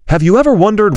Have you ever wondered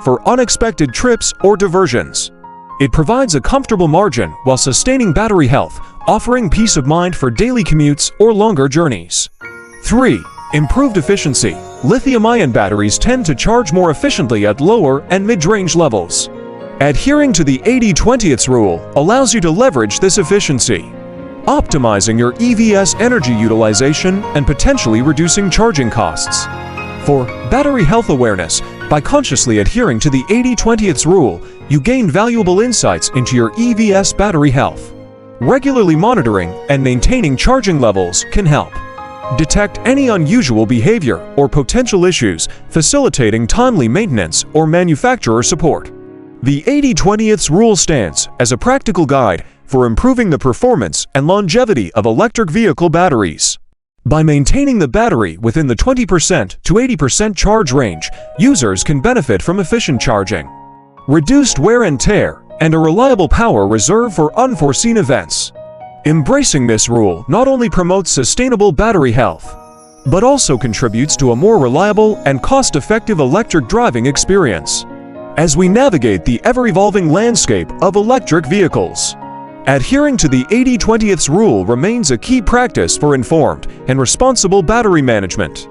for unexpected trips or diversions? It provides a comfortable margin while sustaining battery health, offering peace of mind for daily commutes or longer journeys. 3. Improved efficiency. Lithium-ion batteries tend to charge more efficiently at lower and mid-range levels. Adhering to the 80/20 rule allows you to leverage this efficiency, optimizing your EV's energy utilization and potentially reducing charging costs. For battery health awareness, by consciously adhering to the 80/20 rule, you gain valuable insights into your EV's battery health. Regularly monitoring and maintaining charging levels can help detect any unusual behavior or potential issues, facilitating timely maintenance or manufacturer support. The 80/20 rule stands as a practical guide for improving the performance and longevity of electric vehicle batteries. By maintaining the battery within the 20% to 80% charge range, users can benefit from efficient charging, reduced wear and tear, and a reliable power reserve for unforeseen events. Embracing this rule not only promotes sustainable battery health, but also contributes to a more reliable and cost-effective electric driving experience as we navigate the ever-evolving landscape of electric vehicles. Adhering to the 80/20 rule remains a key practice for informed and responsible battery management.